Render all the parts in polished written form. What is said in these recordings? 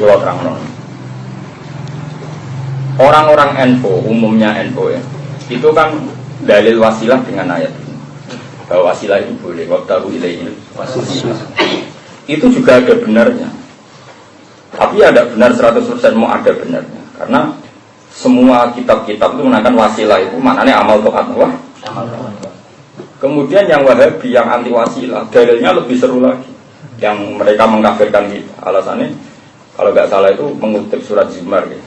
kalau terang. Orang-orang NU, umumnya NU ya, itu kan dalil wasilah dengan ayat ini. Bahwa wasilah itu boleh, wabtahu ilaihi wasilah. Itu juga ada benarnya. Tapi ada benar 100% mau ada benarnya. Karena semua kitab-kitab itu menerangkan wasilah itu maknanya amal to'at Allah. Kemudian yang Wahabi, yang anti wasilah, dalilnya lebih seru lagi. Yang mereka mengkafirkan kita. Alasannya, kalau nggak salah itu mengutip surat Zumar ya.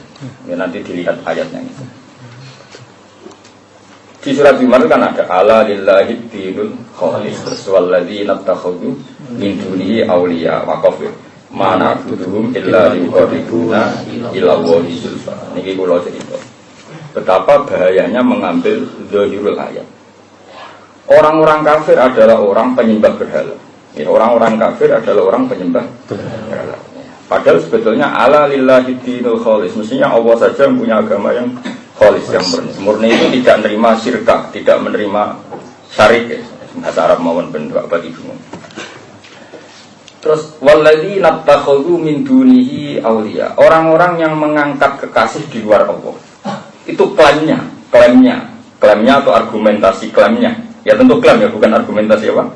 Ya nanti dilihat ayatnya itu. Di surat Zumar kan ada ala lillahi dinul khalis walladzina takhudhu min dunihi awliya wa kafir mana butuhum illa liqarribuna ila Allahi zulfa. Niki kula cerita betapa bahayanya mengambil zahirul ayat. Orang-orang kafir adalah orang penyembah berhala. Ya, orang-orang kafir adalah orang penyembah berhala. Padahal sebetulnya ala lillahi dinul khalis, mestinya Allah saja yang punya agama yang khalis, yang murni. Murni itu tidak menerima syirkah, tidak menerima syarik ya. Bahasa Arab mawon bentuk bagi bingung. Terus walladzina takhudhu min dunihi awliya, orang-orang yang mengangkat kekasih di luar Allah. Itu klaimnya atau argumentasi klaimnya. Ya tentu klaim ya, bukan argumentasi apa?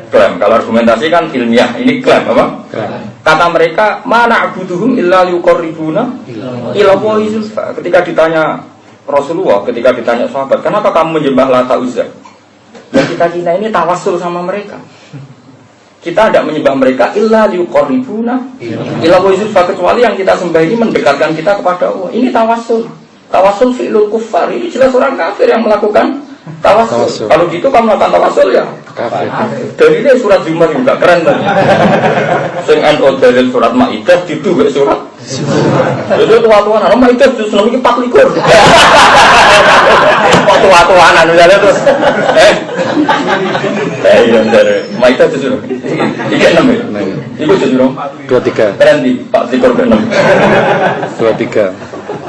Klaim. Kalau argumentasi kan ilmiah, ini klaim apa? Klaim. Kata mereka, mana abuduhum illa liqarribuna ila Allahi zulfa. Ketika ditanya Rasulullah, ketika ditanya sahabat, kenapa kamu menyembah Lata Uzza? Dan kita ini tawassul sama mereka. Kita tidak menyembah mereka illa liqarribuna ila Allahi zulfa, kecuali yang kita sembah ini mendekatkan kita kepada Allah. Ini tawassul. Tawassul fi'lul kuffar. Ini jelas orang kafir yang melakukan tawassul. Kalau gitu kamu melakukan tawassul ya kafir. Dari ini surat Zumar juga keren kan? Sing NU dalil surat Maidah diduwe surat. Jadi tuwa-tuwan ana Maidah terus niki 24. Tuwa-tuwanan dalil terus. Iya dari Maidah itu surat. Iki 6 ya. Iku surat 23. Keren di 24 6. 23.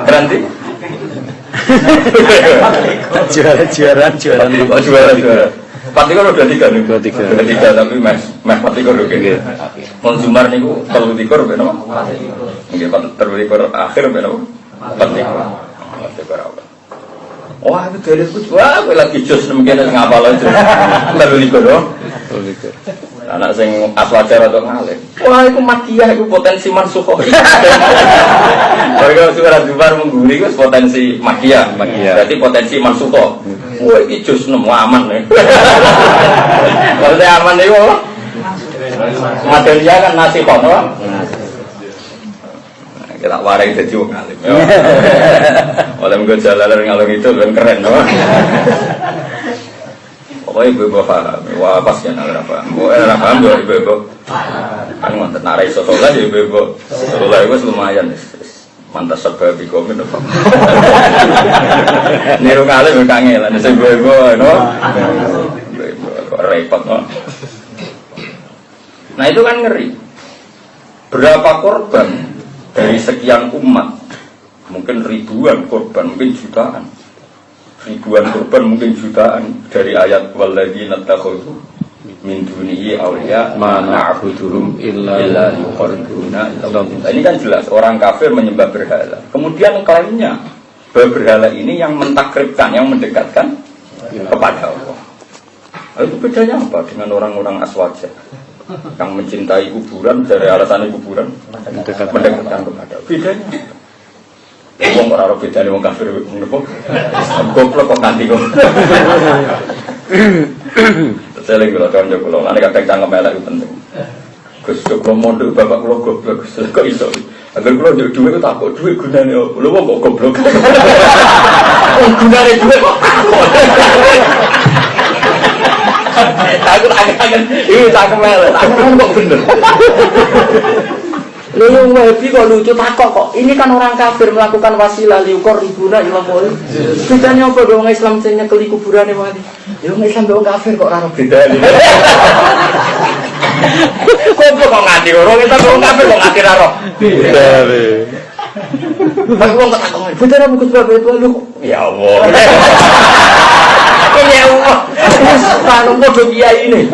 Keren di juara. Patikur udah 3 nih. 23 tapi mes patikur oke. Konsumar niku 33 ben apa? Nggih 33 akhir ben apa? Patikur awal. Wah itu dari wah kowe lagi jos mungkin ngapal aja. 33 dong. 33. Anak sing aswajar atau ngalih. Wah itu makiyah itu potensi mansukhah. Kalau surat Zumar mengguri itu potensi makiyah. Berarti potensi mansukhah. Wah ini jus nemu aman nih. Kalau saya aman nih kok. Madelia kan nasi kono. Kita warai jadi wong alim. Oleh menggo jalalan ngalung itu kan keren loh. Pokoknya ibu-ibu paham, wah pas kan apa? Enak paham dua ibu-ibu. Kan mantan narai sotolah ya ibu-ibu. Sotolah itu lumayan, mantas sebab komen apa? Niru kali berkangelan, ibu-ibu, no? Ibu-ibu kok repot, no? Nah itu kan ngeri. Berapa korban dari sekian umat? Mungkin ribuan korban, mungkin jutaan. Ribuan korban mungkin jutaan dari ayat walladzina takhudhu min dunihi awliya ma na'buduhum illa liqarribuna ila. Ini kan jelas orang kafir menyembah berhala. Kemudian klaimnya bahwa berhala ini yang mentakribkan, yang mendekatkan kepada Allah. Itu bedanya apa dengan orang-orang aswaja yang mencintai kuburan dari alasan kuburan mendekatkan kepada Allah? Bedanya wong ora ora bedane wong kafir ngono. Goblok kok nganti kok. Seling kula kanca kula, nek kadang cangkem elek penting. Gus kula mondok bapak kula goblok kok iso. Agar kula ndek dhuwit tak kok dhuwit gunane opo? Lho wong kok goblok. Gunane dhuwit kok takut. Takut agak-agak iki cangkem elek. Kok bener. Lalu Wahabi kok lucu takok kok. Ini kan orang kafir melakukan wasilah liukor ribuna ilah wali. Bedanya apa dong Islam sing nyekeli kuburane wali? Ya wong Islam dong kafir kok ora bedane. Kok nganti orang kita dong kafir kok nganti ora. Bedane. Mas wong takok. Bedane buku sebab itu lu. Ya Allah. Ya Allah. Wis padha kiai ini.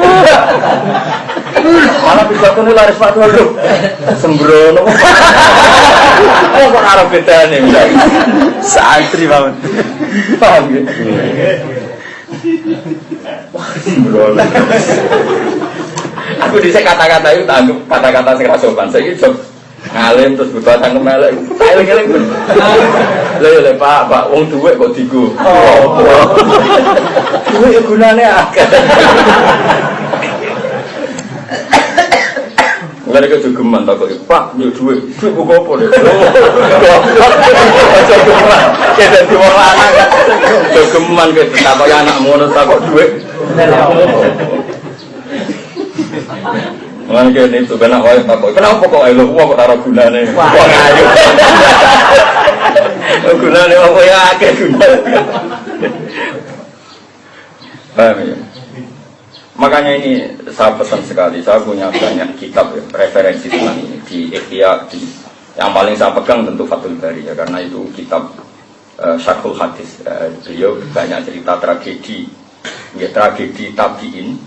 Malah pidato ini laris padu lho. Sembrono. Oh kok arep bedane. Santri banget. Paham ya? Sembrono. Aku dhisik kata-kata itu tak anggap kata-kata sing ra sopan. Saiki jog ngalim terus butuh tangkem elek. Eling-eling. Lha Pak, wong dhuwit kok digo. Oh. Dhuwit gunane akeh. Mulai ke jogeman tak kok Pak, yo dhuwit. Dhuwit kok apa lho? Jogeman. Kita di wong lanang. Jogeman ke tak kok anak ngono tak kok dhuwit. Mulai ke itu kena wae tak kok. Kenapa kok lho kok ora gunane? Wah, ayo. Gunane apa ya akeh gunane. Paham ya? Makanya ini saya pesan sekali, saya punya banyak kitab ya, referensi tentang ini di Ihya, yang paling saya pegang tentu Fathul Bari ya, karena itu kitab Syarhul Hadis. Beliau banyak cerita tragedi, ya tragedi tabiin,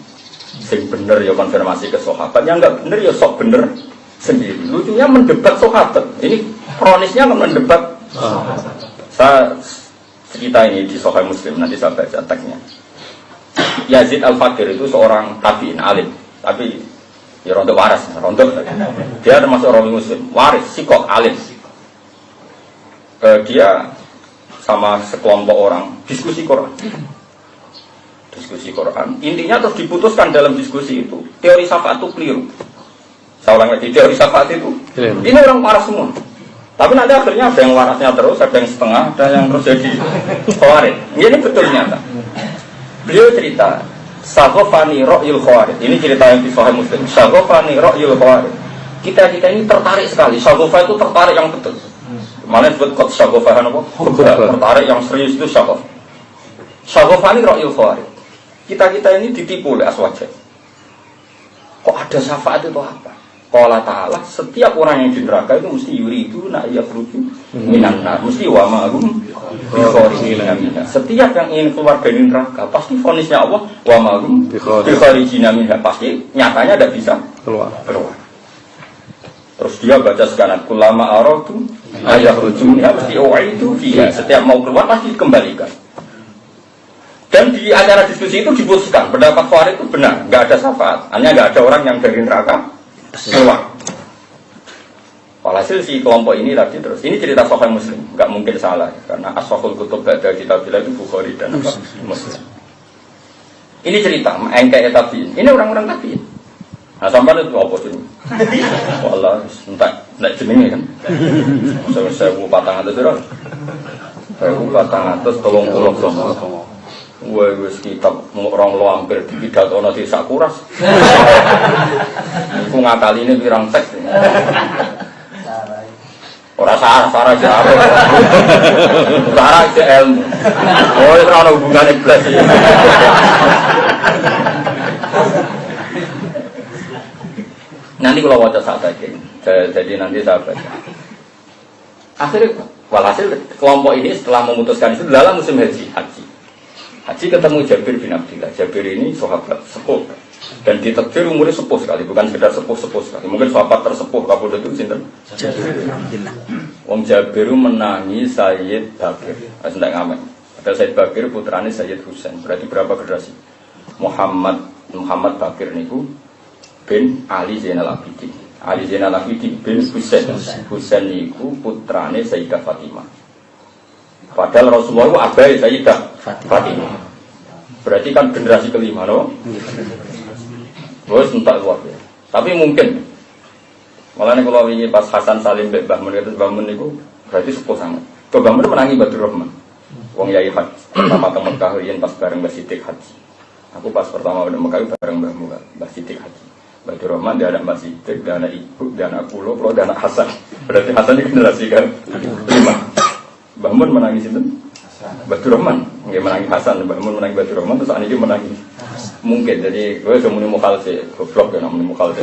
sing bener ya konfirmasi ke sahabat, yang enggak bener ya sok bener sendiri. Lucunya mendebat sahabat, ini kronisnya mendebat. Saya cerita ini di Sahih Muslim, nanti saya baca teksnya. Yazid Al-Fakir itu seorang tabi'in alim, tapi ya rontok waras, rontok. Dia termasuk rawi Muslim, waris, sikok, alim. Dia sama sekelompok orang diskusi Quran. Diskusi Quran, intinya terus diputuskan dalam diskusi itu teori syafaat itu keliru. Saya ulang lagi, teori syafaat itu ini orang waras semua. Tapi nanti akhirnya ada yang warasnya terus, ada yang setengah, ada yang terus jadi khawarij. Ini betul nyata. Beliau cerita, Saghofani Ra'yul Khawarij. Ini cerita yang di Sahih Muslim. Saghofani Ra'yul Khawarij. Kita ini tertarik sekali. Saghofa itu tertarik yang betul. Mana disebut kot Saghofah apa? Tertarik yang serius itu Saghof. Saghofani Ra'yul Khawarij. Kita ini ditipu oleh Aswajah. Kok ada syafaat itu apa? Qala ta'ala, setiap orang yang di neraka itu mesti yuridu na yakhruju minan nar, mesti wa ma'hum bikharijina minha. Setiap yang ingin keluar dari neraka pasti vonisnya Allah wa ma'hum bikharijina minha, pasti nyatanya tidak bisa keluar. Terus dia baca sekarang kulama aratu ayakhruju minha pasti u'idu fiha, setiap mau keluar pasti dikembalikan. Dan di acara diskusi itu diputuskan pendapat Khawarij itu benar, enggak ada syafaat, hanya enggak ada orang yang dari neraka keluar. Walhasil si kelompok ini tadi terus. Ini cerita Sahih Muslim, nggak mungkin salah karena Ashaful Kutub ba'da kitabillah itu Bukhari dan Muslim. Ini cerita engkek tabiin. Ini orang-orang tabiin. Nah sampai itu apa sih? Wallah, entak jenenge kan. Saya 1400 berapa? 1400 tolong sama. Wes kitab orang lo hampir pidato ana desa Kuras. Iku ngakaline pirang seks. Ora sarah jare. Sarah ke ilmu. Oh, ora ana hubungane blas. Nanti kalau waca sak iki. Jadi nanti saya baca. Akhirnya walhasil kelompok ini setelah memutuskan itu dalam musim haji. Haji ketemu Jabir bin Abdillah. Jabir ini sahabat sepuh dan ditakdir umurnya sepuh sekali, bukan sekedar sepuh sekali. Mungkin sahabat tersepuh kapundhut itu sinten? Jabir bin Abdillah. Wong Jabir menangi Sayyid Bakir. Wis ndak ngamen. Padahal Sayyid Bakir putrane Sayyid Husain. Berarti berapa generasi? Muhammad Bakir niku bin Ali Zainal Abidin. Ali Zainal Abidin bin Husain. Husain niku putrane Sayyidah Fatimah. Padahal Rasulullah itu abai Sayyidah Fatimah. Berarti kan generasi kelima, no? Terus entah luar ya. Tapi mungkin. Malah nih kalau ini pas Hasan Salim Mbah Mun itu Mbah Mun itu berarti sepuh sangat. Tuh Mbah Mun menangi Badrul Rahman. Wong Yai Haji pertama ke Mekah yen pas bareng Mbah Siddiq Haji. Aku pas pertama ke Mekah bareng Mbah Siddiq Haji. Badrul Rahman dia anak Mbah Siddiq, dia anak ibu, dia anak pulau, dia anak Hasan. Berarti Hasan ini generasi kan kelima. Mbah Mun menangis itu Badrul Rahman, nggak menangis Hasan. Mbah Mun menangis Badrul Rahman, terus saat ini menangis. Mungkin jadi gue semuni mukhal sih, goblok ya namanya mukhal sih.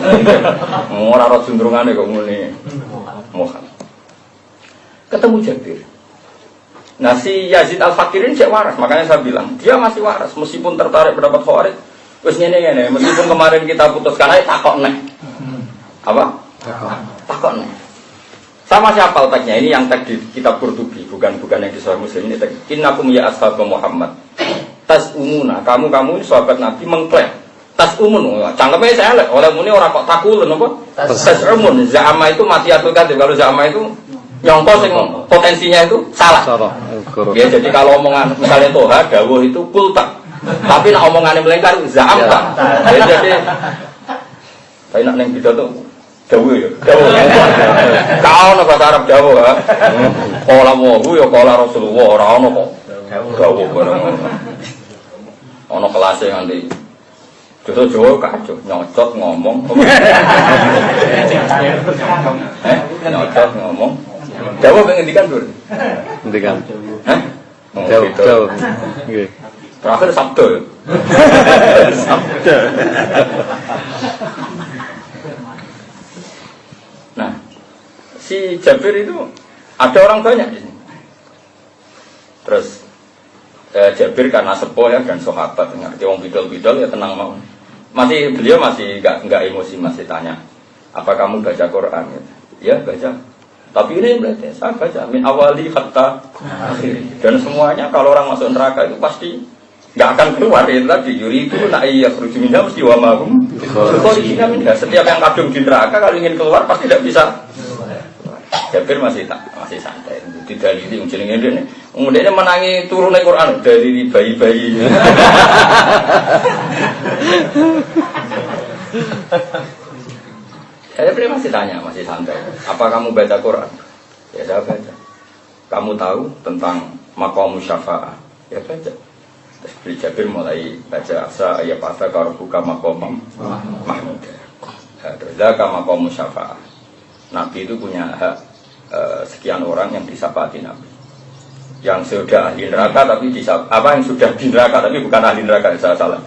Orang roh cenderungannya kok muni mukhal. Ketemu Jabir. Nah si Yazid Al-Fakirin cek waras, makanya saya bilang dia masih waras meskipun tertarik pendapat Khawarij. Terus ngene meskipun kemarin kita putuskan aja takok nek. Apa? Takok nek. Sama siapa otaknya? Ini yang tag di kitab Qurtubi, bukan yang di Sahih Muslim ini tag. Innakum ya ashab Muhammad. Tas umuna, kamu ini sahabat Nabi mengklaim. Tas umun, cangkemnya saya lihat. Oleh muni orang kok takulun apa? Tas umun. Za'ama itu mati atau kan? Kalau za'ama itu nyongkos yang potensinya itu salah. Ya jadi kalau omongan misalnya Toha, dawuh itu kultak. Tapi nak omongannya melengkar za'amta. Jadi saya nak neng pidato dawuh ya. Kau nak bahasa Arab dawuh ya. Qala Allahu ya qala Rasulullah ora ono kok. Dawuh bareng. Ono kelasé nganti Joso Jawa kacau, nyocot ngomong. Nyocot ngomong. Jawa pengen ngendikan, Bro. Ngendikan. Hah? Jauh. Nggih. Terakhir Sabtu. Sabtu. Nah, si Jabir itu ada orang banyak di sini. Terus Jabir karena sepuh ya dan sahabat, ngerti wong bidol-bidol ya tenang mau. Beliau masih enggak emosi, masih tanya, apa kamu baca Quran? Ya baca. Tapi ini berarti saya baca min awali hatta akhiri. Dan semuanya kalau orang masuk neraka itu pasti nggak akan keluar. Ya tadi yuri itu nak iya khruju minha mesti wa mahum. Setiap yang kadung di neraka kalau ingin keluar pasti tidak bisa. Jabir masih santai. Tidak dalili jenenge ndene. Kemudian menangi turun Al-Qur'an dari bayi-bayi. Jabir masih tanya, masih santai. Apa kamu baca Quran? Ya saya baca. Kamu tahu tentang maqam syafa'ah? Ya baca. Terus Jabir mulai baca asa ayat asa karubuka maqamam mahmud. Terus zaka maqam syafa'ah. Nabi itu punya hak sekian orang yang disapati Nabi. Yang sudah ahli neraka tapi yang sudah di neraka tapi bukan ahli neraka, saya salah.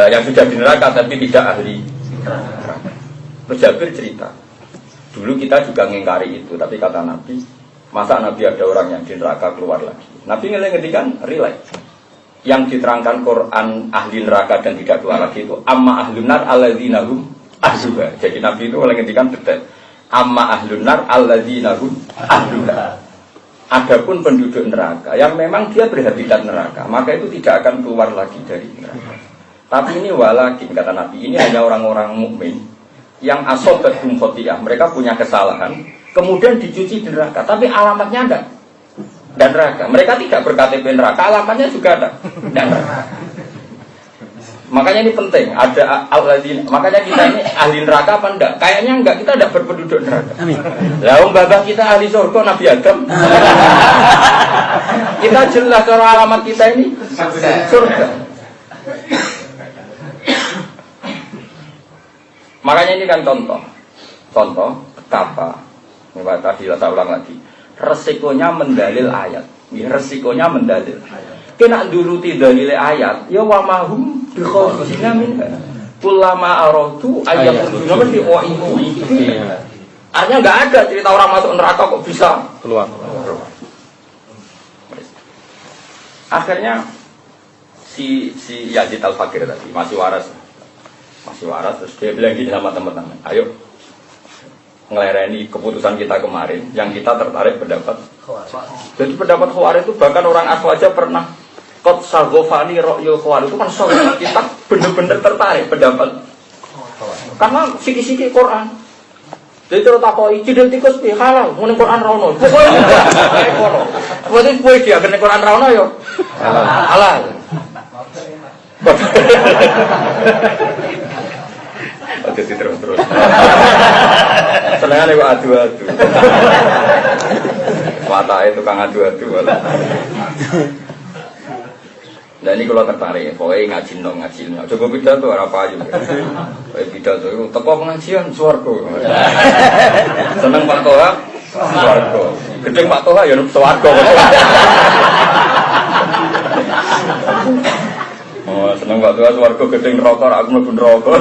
Yang sudah di neraka tapi tidak ahli neraka. Terus Jabir cerita, dulu kita juga mengingkari itu, tapi kata Nabi, masa Nabi ada orang yang di neraka keluar lagi. Nabi ngendikan relate. Yang diterangkan Quran ahli neraka dan tidak keluar lagi itu amma ahlunar alladzina hum ahluha. Jadi Nabi itu ngendikan detail. Amma ahlunar alladzina hum ahluha. Adapun penduduk neraka yang memang dia berhabitat neraka, maka itu tidak akan keluar lagi dari neraka. Tapi ini walakin kata Nabi, ini hanya orang-orang mukmin yang asobatum khotiyah, mereka punya kesalahan, kemudian dicuci di neraka, tapi alamatnya ada dan neraka. Mereka tidak berKTP neraka, alamatnya juga ada dan neraka. Makanya ini penting, ada al-ladin. Makanya kita ini ahli neraka apa enggak? Kayaknya enggak, kita tidak berpenduduk neraka. Lah babah kita ahli surga Nabi Adam. Kita jelas cara alamat kita ini surga. Makanya ini kan contoh betapa ini tadi saya ulang lagi, resikonya mendalil ayat. Ya, resikonya mendalil. Kena nuruti dalil ayat, ya wa mahum bi kharijina minha. Kullama aradu ayat itu mesti waimu. Artinya enggak ada cerita orang masuk neraka kok bisa keluar. Akhirnya si Yazid Al-Fakir tadi masih waras terus dia bilang gini sama teman-teman, ayo ngelereni keputusan kita kemarin yang kita tertarik pendapat Khawarij. Jadi pendapat Khawarij itu bahkan orang asal aja pernah kot sagofani ro'yo Khawarij itu kan soal kita benar-benar tertarik pendapat karena siki-siki Quran. Jadi terus takoi cidel tikus pi halal ngene Quran rono. Pokoke kono. Berarti kowe dia kene Quran rono yo halal. Jadi terus. Senengane kok adu-adu. Matae tukang adu-adu. Nah ini kalau tertarik, pokoknya ngaji. Coba pidato ora payu. Pokoknya pidato itu teko pengajian swarga. Seneng Pak Toha, swarga. Gedeng Pak Toha ya swarga. Oh, seneng Pak Toha swarga gedeng neraka, aku mlebu neraka.